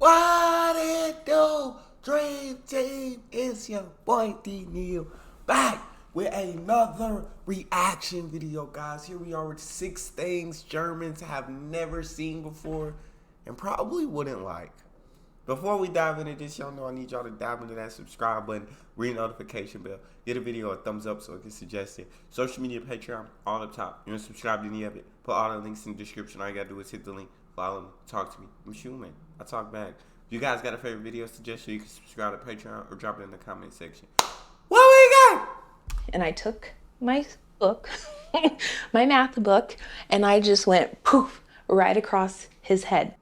What it do, Dream Team? It's your boy Neal back with another reaction video, guys. Here we are with 6 things Germans have never seen before and probably wouldn't like. Before we dive into this, y'all know I need y'all to dive into that subscribe button, ring the notification bell, get a video a thumbs up so it gets suggested. Social media, Patreon, all up top. You want to subscribe to any of it? Put all the links in the description. All you gotta do is hit the link, follow me, talk to me. I'm human. I talk back. If you guys got a favorite video suggestion, you can subscribe to Patreon or drop it in the comment section. What we got? And I took my book, my math book, and I just went poof right across his head.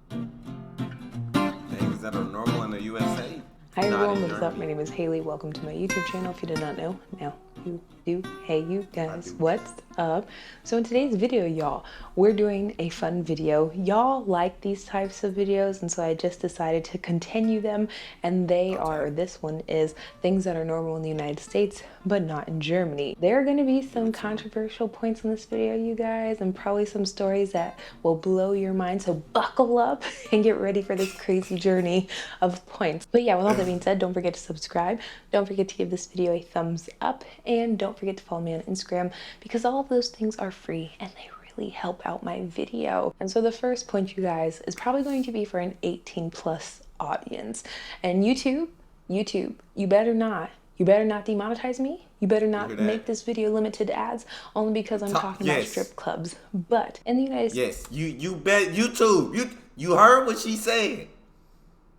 Things that are normal in the USA. Hi everyone, what's up? My name is Haley. Welcome to my YouTube channel. If you did not know, now you do. Hey you guys, what's up? So in today's video, y'all, we're doing a fun video. Y'all like these types of videos, and so I just decided to continue them, and they are, this one is things that are normal in the United States but not in Germany. There are going to be some controversial points in this video, you guys, and probably some stories that will blow your mind, so buckle up and get ready for this crazy journey of points. But yeah, with all that being said, don't forget to subscribe, don't forget to give this video a thumbs up, and don't forget to follow me on Instagram, because all of those things are free and they really help out my video. And so the first point, you guys, is probably going to be for an 18+ audience. And YouTube, you better not demonetize me. You better not make this video limited to ads, only because I'm talking about strip clubs. But in the United States, you bet. YouTube, you heard what she said,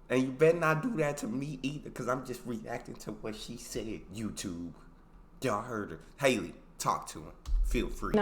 and you better not do that to me either, because I'm just reacting to what she said. YouTube, y'all heard her. Haley, talk to him. Feel free.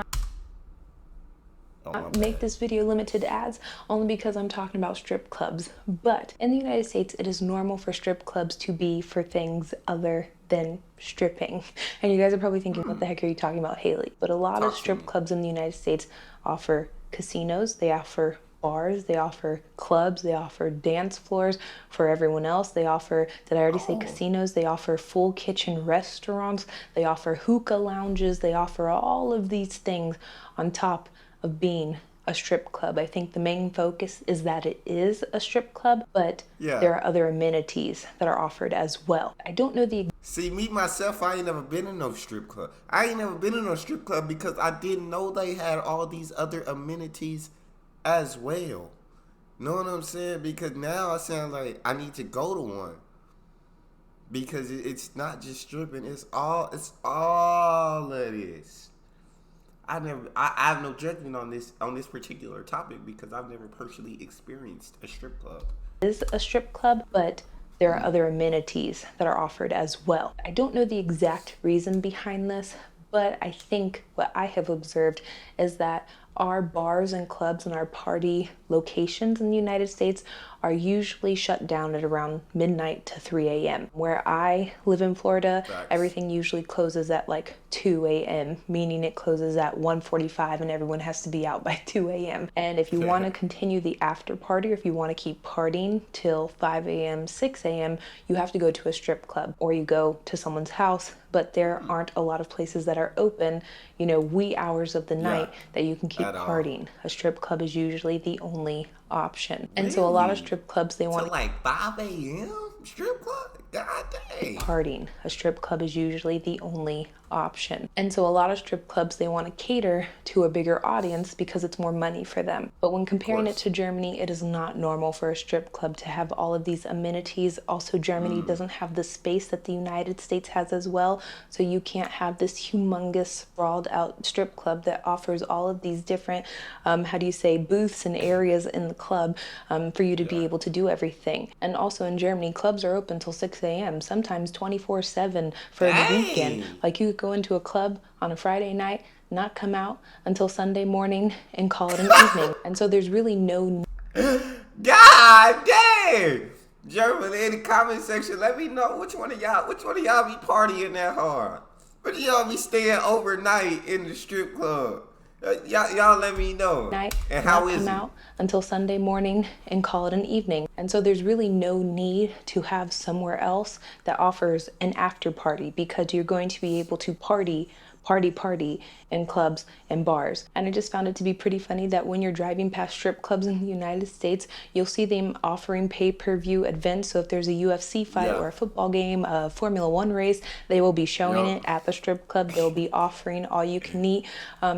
Make this video limited to ads, only because I'm talking about strip clubs. But in the United States, it is normal for strip clubs to be for things other than stripping. And you guys are probably thinking, what the heck are you talking about, Haley? But a lot of strip clubs in the United States offer casinos, they offer bars, they offer clubs, they offer dance floors for everyone else. They offer, did I already say casinos? They offer full kitchen restaurants, they offer hookah lounges, they offer all of these things on top of being a strip club. I think the main focus is that it is a strip club, but there are other amenities that are offered as well. I don't know the... See, me, myself, I ain't never been in no strip club. I ain't never been in no strip club because I didn't know they had all these other amenities as well. Know what I'm saying? Because now I sound like I need to go to one. Because it's not just stripping, it's all of this. I have no judgment on this particular topic because I've never personally experienced a strip club. It is a strip club, but there are other amenities that are offered as well. I don't know the exact reason behind this, but I think what I have observed is that our bars and clubs and our party locations in the United States are usually shut down at around midnight to 3 a.m. Where I live in Florida, everything usually closes at like 2 a.m., meaning it closes at 1:45 and everyone has to be out by 2 a.m. And if you want to continue the after party, or if you want to keep partying till 5 a.m., 6 a.m., you have to go to a strip club or you go to someone's house. But there aren't a lot of places that are open, you know, wee hours of the night that you can keep partying. A strip club is usually the only option. And so a lot of strip clubs, they want to like 5 a.m. strip club? God dang. Partying. A strip club is usually the only option. And so a lot of strip clubs, they want to cater to a bigger audience because it's more money for them. But when comparing it to Germany, it is not normal for a strip club to have all of these amenities. Also, Germany doesn't have the space that the United States has as well. So you can't have this humongous sprawled out strip club that offers all of these different, booths and areas in the club for you to be able to do everything. And also in Germany, clubs are open till 6 a.m., sometimes 24/7 for the weekend. Like you could go into a club on a Friday night, not come out until Sunday morning and call it an evening. And so there's really no... God dang! German, in the comment section, let me know which one of y'all be partying that hard. Which of y'all be staying overnight in the strip club? Y'all let me know. And how is it? Out until Sunday morning and call it an evening. And so there's really no need to have somewhere else that offers an after party, because you're going to be able to party party in clubs and bars. And I just found it to be pretty funny that when you're driving past strip clubs in the United States, you'll see them offering pay-per-view events. So if there's a UFC fight or a football game, a Formula One race, they will be showing it at the strip club. They'll be offering all-you-can-eat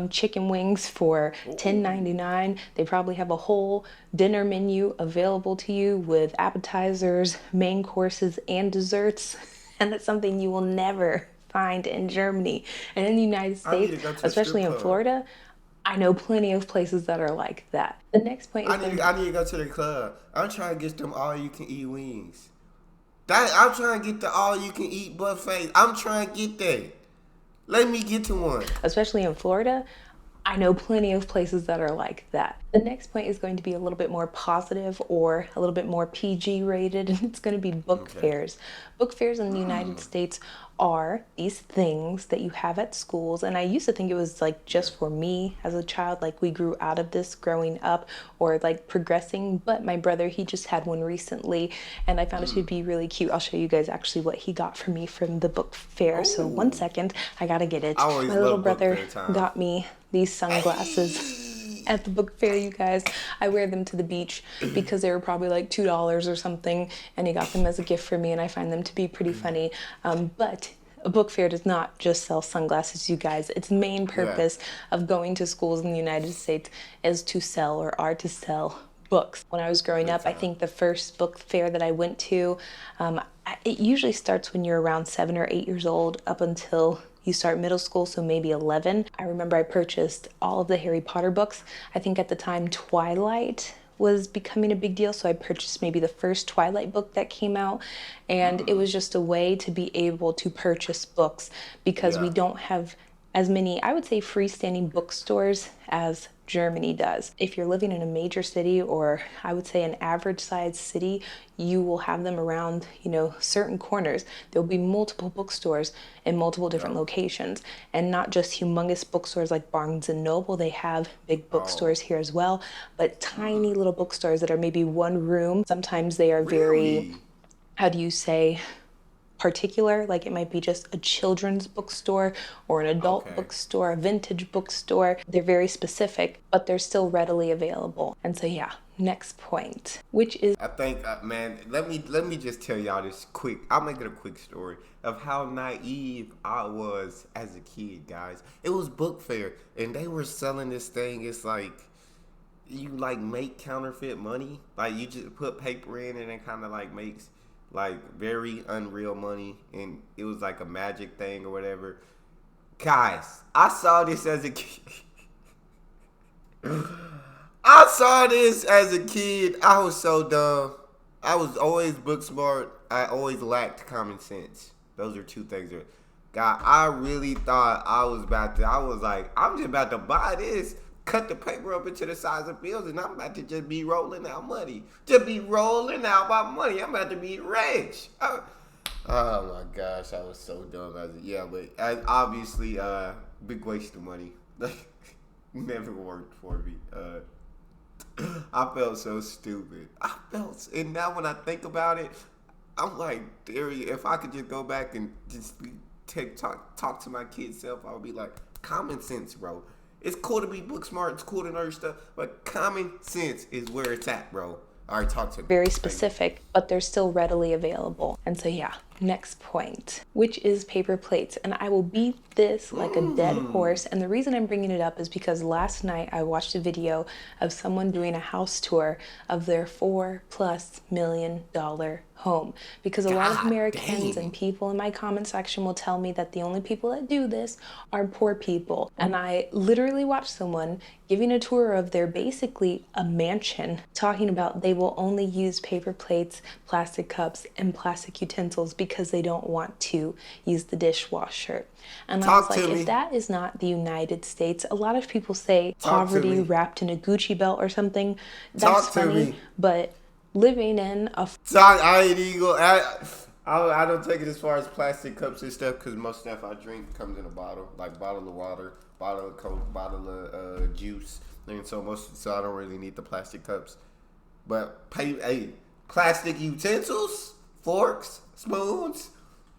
chicken wings for $10.99. They probably have a whole dinner menu available to you with appetizers, main courses, and desserts. And that's something you will never find in Germany. And in the United States, especially in Florida, I know plenty of places that are like that. The next point is I need to go to the club. I'm trying to get them all-you-can-eat wings. I'm trying to get the all-you-can-eat buffet. I'm trying to get that. Let me get to one. Especially in Florida, I know plenty of places that are like that. The next point is going to be a little bit more positive or a little bit more PG rated, and it's going to be book fairs. Book fairs in the United States are these things that you have at schools, and I used to think it was like just for me as a child, like we grew out of this growing up or like progressing, but my brother, he just had one recently, and I found it to be really cute. I'll show you guys actually what he got for me from the book fair. So 1 second, I gotta get it. My little brother got me these sunglasses at the book fair, you guys. I wear them to the beach because they were probably like $2 or something, and he got them as a gift for me, and I find them to be pretty funny. But a book fair does not just sell sunglasses, you guys. Its main purpose of going to schools in the United States is to sell or are to sell books. When I was growing up, I think the first book fair that I went to, it usually starts when you're around 7 or 8 years old up until you start middle school, so maybe 11. I remember I purchased all of the Harry Potter books. I think at the time Twilight was becoming a big deal, so I purchased maybe the first Twilight book that came out, and it was just a way to be able to purchase books because we don't have as many, I would say, freestanding bookstores as Germany does. If you're living in a major city, or I would say an average sized city, you will have them around, certain corners. There'll be multiple bookstores in multiple different locations, and not just humongous bookstores like Barnes and Noble. They have big bookstores here as well, but tiny little bookstores that are maybe one room. Sometimes they are very, how do you say, particular, like it might be just a children's bookstore or an adult bookstore, a vintage bookstore. They're very specific, but they're still readily available. And so next point, which is, I think, man, let me just tell y'all this quick. I'll make it a quick story of how naive I was as a kid, guys. It was book fair, and they were selling this thing. It's like you like make counterfeit money, like you just put paper in and it kind of like makes like very unreal money, and it was like a magic thing or whatever. Guys, I saw this as a kid. I was so dumb. I was always book smart. I always lacked common sense. Those are two things. God, I really thought I was like, I'm just about to buy this, cut the paper up into the size of bills, and I'm about to just be rolling out money. Just be rolling out my money. I'm about to be rich. Oh my gosh, I was so dumb. But obviously, big waste of money. Never worked for me. I felt so stupid. And now when I think about it, I'm like, if I could just go back and just talk to my kid self, I would be like, common sense, bro. It's cool to be book smart. It's cool to know your stuff. But common sense is where it's at, bro. All right, talk to me. Very specific, but they're still readily available. And so, next point, which is paper plates. And I will beat this like a dead horse. And the reason I'm bringing it up is because last night I watched a video of someone doing a house tour of their $4+ million home, because a lot of Americans and people in my comment section will tell me that the only people that do this are poor people. And I literally watched someone giving a tour of their basically a mansion, talking about they will only use paper plates, plastic cups, and plastic utensils because they don't want to use the dishwasher. And I was like, if that is not the United States, a lot of people say poverty wrapped in a Gucci belt or something. That's funny, but living in a... I don't take it as far as plastic cups and stuff, because most stuff I drink comes in a bottle, like bottle of water, bottle of Coke, bottle of juice, and so I don't really need the plastic cups. But plastic utensils, forks, spoons,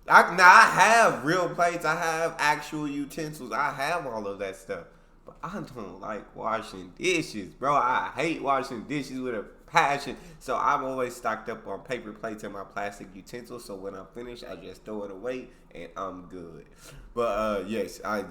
I have real plates. I have actual utensils. I have all of that stuff. But I don't like washing dishes, bro. I hate washing dishes with a passion. So I'm always stocked up on paper plates and my plastic utensils. So when I'm finished, I just throw it away and I'm good. But yes, I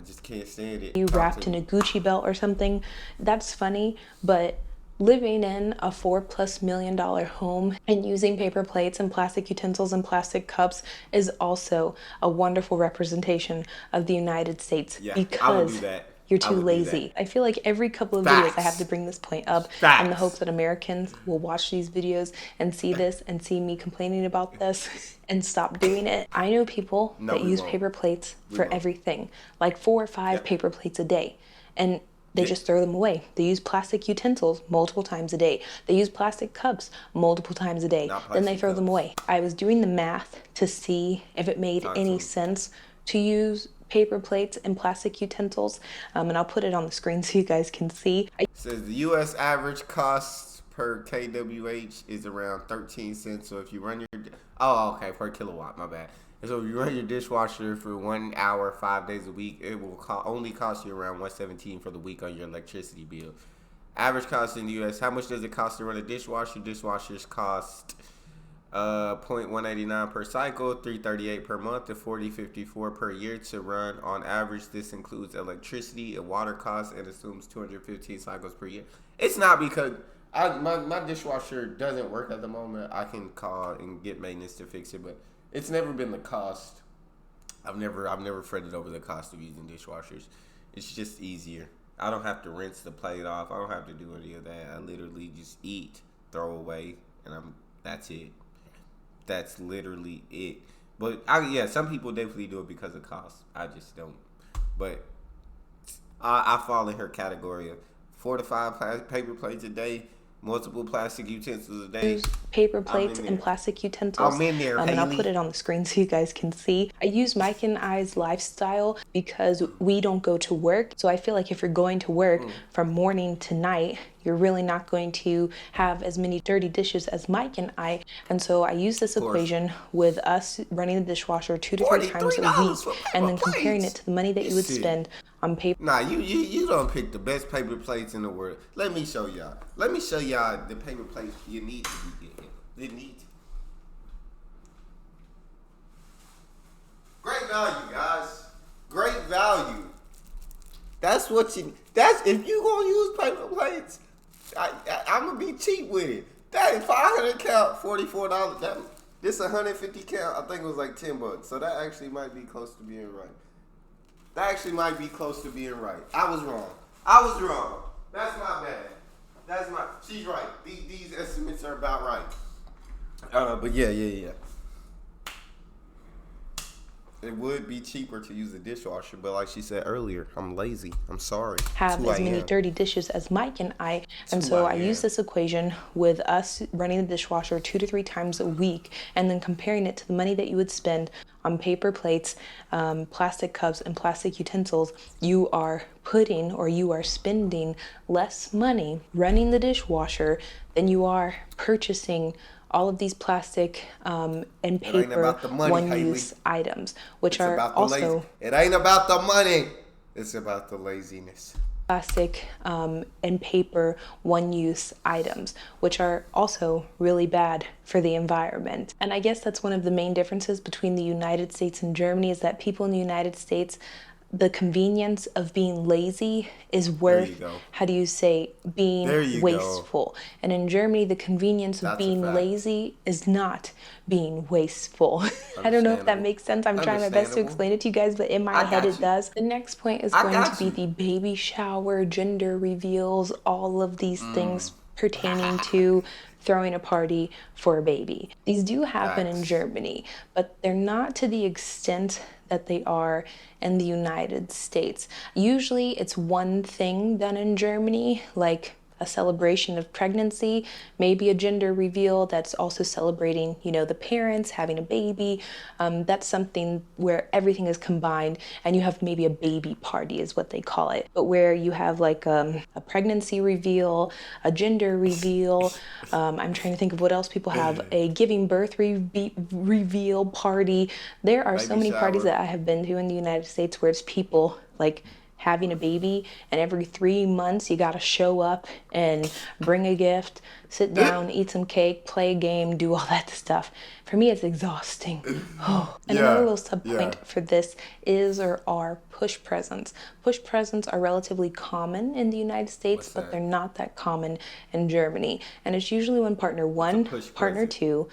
just can't stand it. You wrapped in a Gucci belt or something. That's funny, but living in a $4+ million home and using paper plates and plastic utensils and plastic cups is also a wonderful representation of the United States, Yeah, I would because do that. you're I too would do lazy. that. I feel like every couple of videos I have to bring this point up in the hopes that Americans will watch these videos and see this and see me complaining about this and stop doing it. I know people No, that we use won't. paper plates We for won't. everything, like 4 or 5 Yep. paper plates a day. And they Yeah. just throw them away. They use plastic utensils multiple times a day. They use plastic cups multiple times a day. Not Then they plastic throw them cups. away. I was doing the math to see if it made Talk to any me. sense to use paper plates and plastic utensils. And I'll put it on the screen so you guys can see. It says the U.S. average cost per kWh is around 13 cents. So if you run your per kilowatt, my bad. And so if you run your dishwasher for 1 hour, 5 days a week, it will only cost you around $117 for the week on your electricity bill. Average cost in the U.S. How much does it cost to run a dishwasher? Dishwashers cost 0.189 per cycle, $338 per month, and $40.54 per year to run. On average, this includes electricity and water costs and assumes 215 cycles per year. It's not because my dishwasher doesn't work at the moment. I can call and get maintenance to fix it, but it's never been the cost. I've never fretted over the cost of using dishwashers. It's just easier. I don't have to rinse the plate off. I don't have to do any of that. I literally just eat, throw away, and that's it. That's literally it. But some people definitely do it because of cost. I just don't. But I fall in her category of 4 to 5 paper plates a day, multiple plastic utensils a day. Use paper plates and plastic utensils. I'm in there, and I'll Haley. put it on the screen so you guys can see. I use Mike and I's lifestyle because we don't go to work. So I feel like if you're going to work from morning to night, you're really not going to have as many dirty dishes as Mike and I. And so I use this equation with us running the dishwasher 2 to 3 times a $43 week, for and then paper comparing plates. it to the money that you would Shit. spend on paper. Nah, you don't pick the best paper plates in the world. Let me show y'all. Let me show y'all the paper plates you need to be getting. You need to. Great value, guys. Great value. That's what you. That's if you gonna use paper plates. I'm gonna be cheap with it. That 500 count, $44. That this 150 count, I think it was like $10. So that actually might be close to being right. I was wrong. That's my bad. She's right. These estimates are about right. But yeah. It would be cheaper to use a dishwasher, but like she said earlier, I'm lazy. I'm sorry. Have as many dirty dishes as Mike and I. And so I use this equation with us running the dishwasher 2 to 3 times a week, and then comparing it to the money that you would spend on paper plates, plastic cups, and plastic utensils. You are spending less money running the dishwasher than you are purchasing all of these plastic and paper one-use items, which are also... It ain't about the money. It's about the laziness. Plastic and paper one-use items, which are also really bad for the environment. And I guess that's one of the main differences between the United States and Germany, is that people in the United States, the convenience of being lazy is worth, being wasteful. And in Germany, the convenience of being lazy is not being wasteful. I don't know if that makes sense. I'm trying my best to explain it to you guys, but in my head it does. The next point is going to be the baby shower, gender reveals, all of these things pertaining to throwing a party for a baby. These do happen in Germany, but they're not to the extent that they are in the United States. Usually it's one thing done in Germany, like a celebration of pregnancy, maybe a gender reveal that's also celebrating, the parents having a baby. That's something where everything is combined, and you have maybe a baby party is what they call it. But where you have like a pregnancy reveal, a gender reveal. I'm trying to think of what else people have, a giving birth reveal party. There are so Baby many parties shower. that I have been to in the United States where it's people like having a baby, and every 3 months you gotta show up and bring a gift, sit down, eat some cake, play a game, do all that stuff. For me, it's exhausting. Oh, and another Yeah, little sub yeah. point for this is or are push presents. Push presents are relatively common in the United States, What's but they're that? not that common in Germany. And it's usually when partner What's a one, push partner present? two,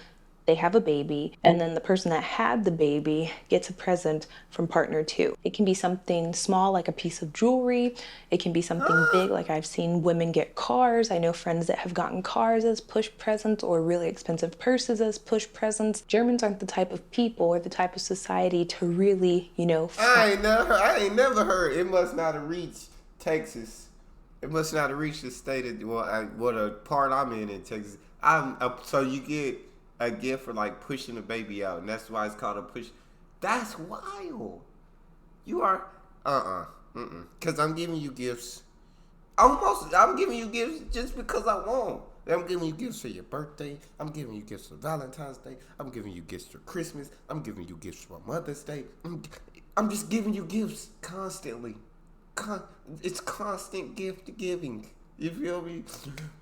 they have a baby, and then the person that had the baby gets a present from partner two. It can be something small like a piece of jewelry. It can be something big like I've seen women get cars. I know friends that have gotten cars as push presents, or really expensive purses as push presents. Germans aren't the type of people or the type of society to really, I ain't never heard. It must not have reached Texas. It must not have reached the state of what a part I'm in Texas. So you get a gift for like pushing a baby out, and that's why it's called a push. That's wild. You are Because I'm giving you gifts. I'm giving you gifts just because I want. I'm giving you gifts for your birthday. I'm giving you gifts for Valentine's Day. I'm giving you gifts for Christmas. I'm giving you gifts for Mother's Day. I'm just giving you gifts constantly. It's constant gift giving. You feel me?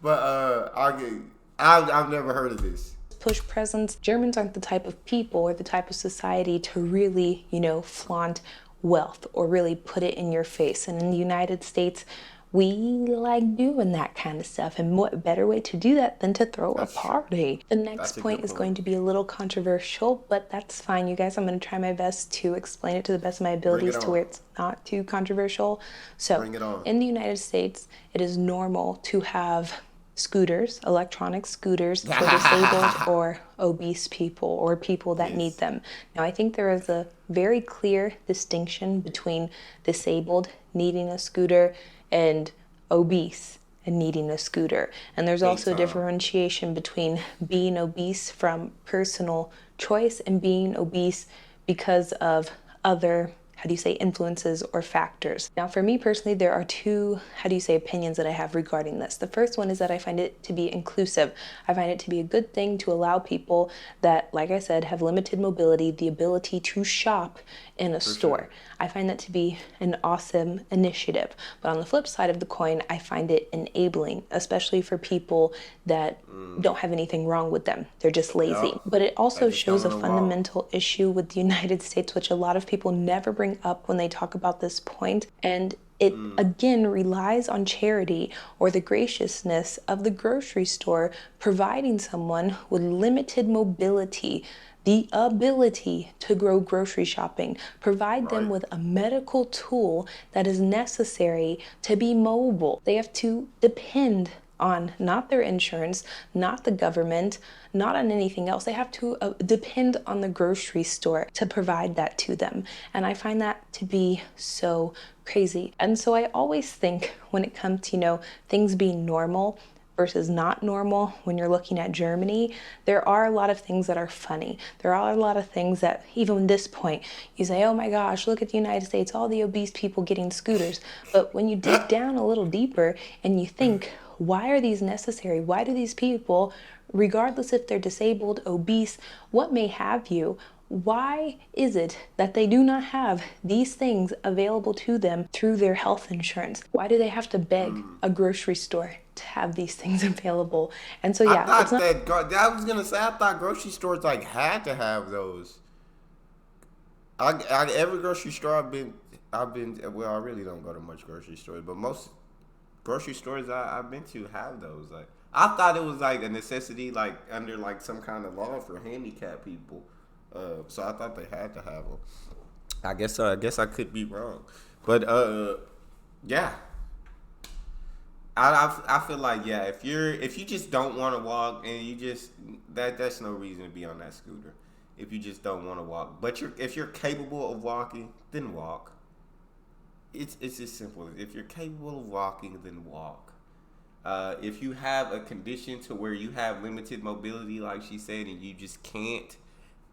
But I've never heard of this. push presents. Germans aren't the type of people or the type of society to really, flaunt wealth or really put it in your face. And in the United States, we like doing that kind of stuff. And what better way to do that than to throw a That's true. party? The That's next a point good is point. going to be a little controversial, but that's fine, you guys. I'm going to try my best to explain it to the best of my Bring it abilities to on. where it's not too controversial. So, Bring it on. in the United States, it is normal to have scooters, electronic scooters for disabled or obese people or people that need Yes. them. Now, I think there is a very clear distinction between disabled needing a scooter and obese and needing a scooter. And there's Big also a time. differentiation between being obese from personal choice and being obese because of other influences or factors. Now, for me personally, there are two, opinions that I have regarding this. The first one is that I find it to be inclusive. I find it to be a good thing to allow people that, like I said, have limited mobility, the ability to shop in a store. Sure. I find that to be an awesome initiative. But on the flip side of the coin, I find it enabling, especially for people that don't have anything wrong with them. They're just lazy. Yup. But it They also just don't shows a want to walk. fundamental issue with the United States, which a lot of people never bring up when they talk about this point. And it again relies on charity or the graciousness of the grocery store providing someone with limited mobility the ability to go grocery shopping, provide them Right. with a medical tool that is necessary to be mobile. They have to depend on not their insurance, not the government, not on anything else. They have to depend on the grocery store to provide that to them. And I find that to be so crazy. And so I always think when it comes to, things being normal versus not normal, when you're looking at Germany, there are a lot of things that are funny. There are a lot of things that, even at this point, you say, oh my gosh, look at the United States, all the obese people getting scooters. But when you dig down a little deeper and you think, why are these necessary? Why do these people, regardless if they're disabled, obese, what may have you, why is it that they do not have these things available to them through their health insurance? Why do they have to beg a grocery store to have these things available? And so, I yeah, it's thought not. I was gonna say I thought grocery stores like had to have those. Every grocery store I've been. Well, I really don't go to much grocery stores, but most grocery stores I've been to have those. Like I thought it was like a necessity, like under like some kind of law for handicapped people. So I thought they had to have them. I guess I could be wrong, but yeah. I feel like yeah, if you just don't want to walk and you just that's no reason to be on that scooter. If you just don't want to walk, but if you're capable of walking, then walk. It's as simple as if you're capable of walking, then walk. If you have a condition to where you have limited mobility, like she said, and you just can't,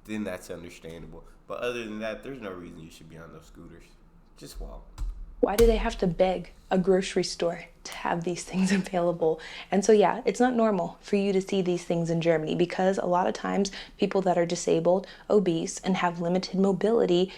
then that's understandable. But other than that, there's no reason you should be on those scooters. Just walk. Why do they have to beg a grocery store to have these things available? And so, yeah, it's not normal for you to see these things in Germany, because a lot of times people that are disabled, obese, and have limited mobility,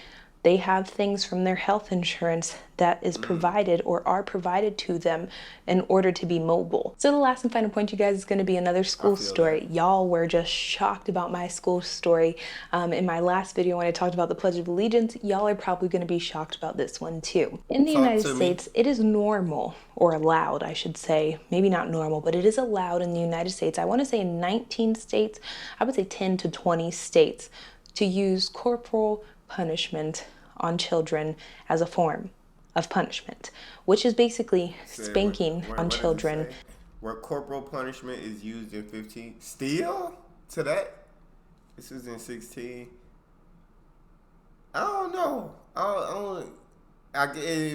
they have things from their health insurance that is provided or are provided to them in order to be mobile. So the last and final point, you guys, is going to be another school story. That. Y'all were just shocked about my school story. In my last video when I talked about the Pledge of Allegiance, y'all are probably going to be shocked about this one too. In the United States, it is normal, or allowed, I should say, maybe not normal, but it is allowed in the United States. I want to say in 19 states, I would say 10 to 20 states, to use corporal punishment on children as a form of punishment, which is basically spanking on children. Where corporal punishment is used in 15, still to that? This was in 16. I don't know.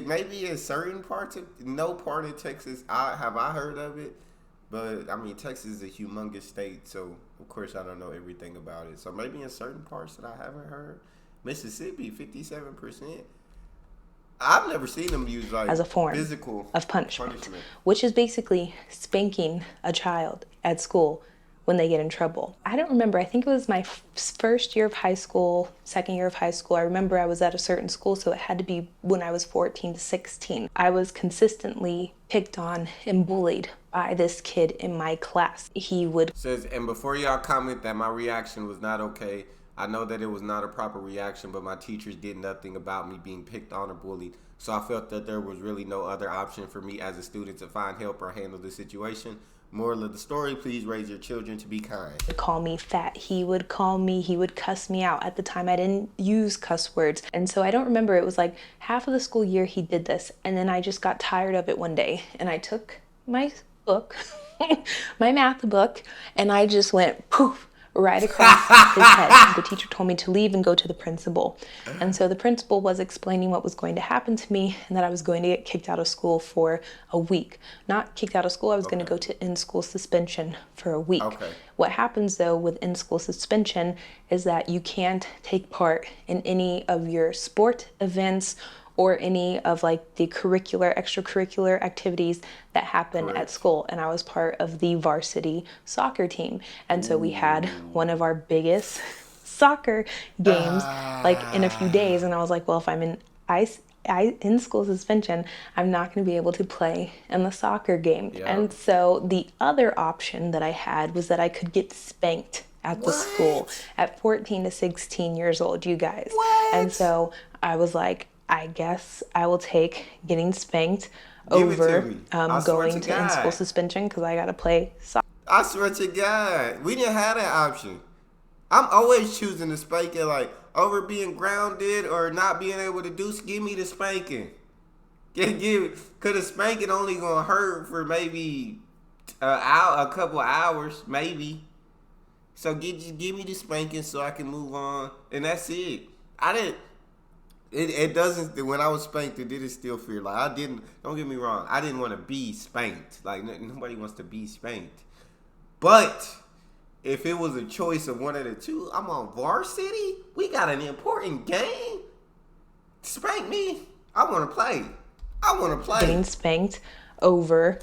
Maybe in certain parts of, no part of Texas have I heard of it, but I mean, Texas is a humongous state, so of course I don't know everything about it. So maybe in certain parts that I haven't heard. Mississippi, 57%. I've never seen them use like as a form physical of punishment, which is basically spanking a child at school when they get in trouble. I don't remember. I think it was my first year of high school, second year of high school. I remember I was at a certain school, so it had to be when I was 14 to 16. I was consistently picked on and bullied by this kid in my class. He would says, and before y'all comment that my reaction was not okay, I know that it was not a proper reaction, but my teachers did nothing about me being picked on or bullied. So I felt that there was really no other option for me as a student to find help or handle the situation. Moral of the story, please raise your children to be kind. He would call me fat. He would cuss me out. At the time, I didn't use cuss words. And so I don't remember. It was like half of the school year he did this. And then I just got tired of it one day. And I took my book, my math book, and I just went poof, right across his head. The teacher told me to leave and go to the principal. And so the principal was explaining what was going to happen to me and that I was going to get kicked out of school for a week. Not kicked out of school, I was going to go to in-school suspension for a week. What happens though with in-school suspension is that you can't take part in any of your sport events or any of like the extracurricular activities that happen at school. And I was part of the varsity soccer team. And so we had one of our biggest soccer games like in a few days. And I was like, well, if I'm in school suspension, I'm not going to be able to play in the soccer game. And so the other option that I had was that I could get spanked at the school at 14 to 16 years old, you guys. And so I was like, I guess I will take getting spanked over going to in-school suspension because I got to play soccer. I swear to God, we didn't have that option. I'm always choosing the spanking, like over being grounded or not being able to do. Give me the spanking. Cause the spanking only gonna hurt for maybe a couple hours, maybe. So just give me the spanking so I can move on, and that's it. It doesn't. When I was spanked, it didn't still feel like I didn't. Don't get me wrong. I didn't want to be spanked. Like nobody wants to be spanked. But if it was a choice of one of the two, I'm on varsity. We got an important game. Spank me. I want to play. Getting spanked over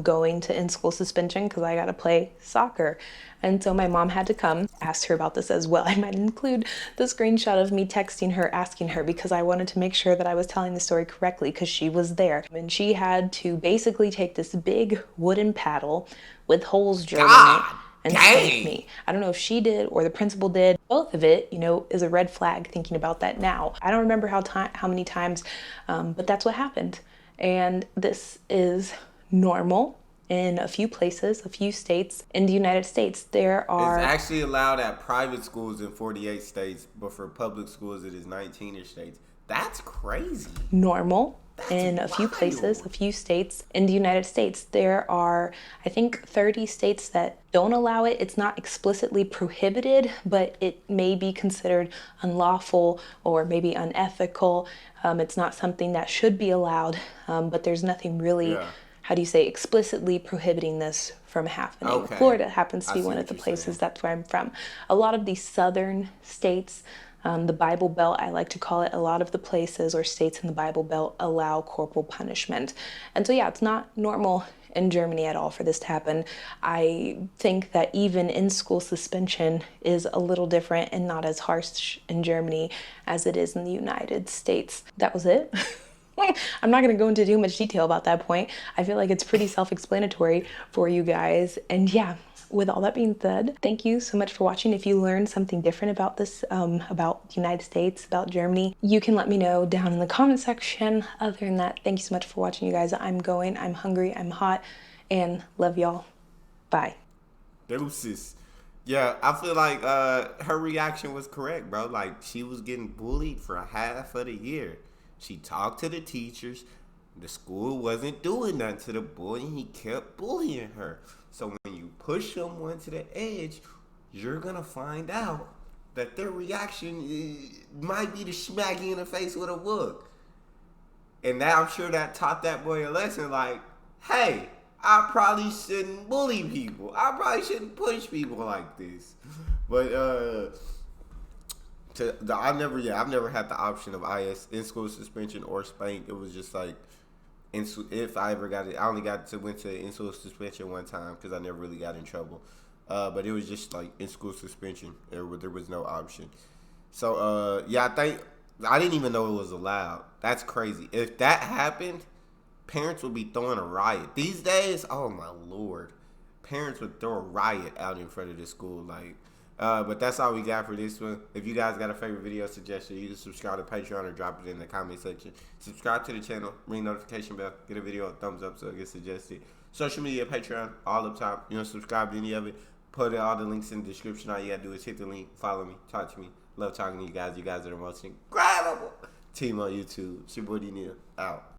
going to in-school suspension because I got to play soccer. And so my mom had to come, asked her about this as well. I might include the screenshot of me texting her, asking her, because I wanted to make sure that I was telling the story correctly because she was there. And she had to basically take this big wooden paddle with holes drilled in it and spank me. I don't know if she did or the principal did. Both of it, is a red flag thinking about that now. I don't remember how many times, but that's what happened. And this is normal in a few places, a few states. In the United States, there are... It's actually allowed at private schools in 48 states, but for public schools, it is 19 states. That's crazy. Normal in a few places, a few states. In the United States, there are, I think, 30 states that don't allow it. It's not explicitly prohibited, but it may be considered unlawful or maybe unethical. It's not something that should be allowed, but there's nothing really... how do you say, explicitly prohibiting this from happening. Okay. Florida happens to I be see one of what the you're places saying. that's where I'm from. A lot of these southern states, the Bible Belt, I like to call it, a lot of the places or states in the Bible Belt allow corporal punishment. And so, yeah, it's not normal in Germany at all for this to happen. I think that even in-school suspension is a little different and not as harsh in Germany as it is in the United States. That was it. I'm not going to go into too much detail about that point. I feel like it's pretty self-explanatory for you guys. And yeah, with all that being said, thank you so much for watching. If you learned something different about this, about the United States, about Germany, you can let me know down in the comment section. Other than that, thank you so much for watching, you guys. I'm going, I'm hungry, I'm hot, and love y'all. Bye. Deuces. Yeah, I feel like her reaction was correct, bro. Like, she was getting bullied for half of the year. She talked to the teachers. The school wasn't doing nothing to the boy, and he kept bullying her. So when you push someone to the edge, you're going to find out that their reaction might be to smack you in the face with a book. And now I'm sure that taught that boy a lesson like, hey, I probably shouldn't bully people. I probably shouldn't push people like this. But I've never had the option of IS in school suspension or spank. It was just like if I ever got it, I only went to in school suspension one time because I never really got in trouble. But it was just like in school suspension. There was no option. So yeah, I didn't even know it was allowed. That's crazy. If that happened, parents would be throwing a riot. These days, oh my lord, parents would throw a riot out in front of the school. Like, but that's all we got for this one. If you guys got a favorite video suggestion, you can subscribe to Patreon or drop it in the comment section. Subscribe to the channel, ring notification bell, get a video a thumbs up so it gets suggested. Social media, Patreon, all up top. You don't subscribe to any of it, put all the links in the description. All you gotta do is hit the link, follow me, talk to me. Love talking to you guys. You guys are the most incredible team on YouTube. It's your boy Neal. Out.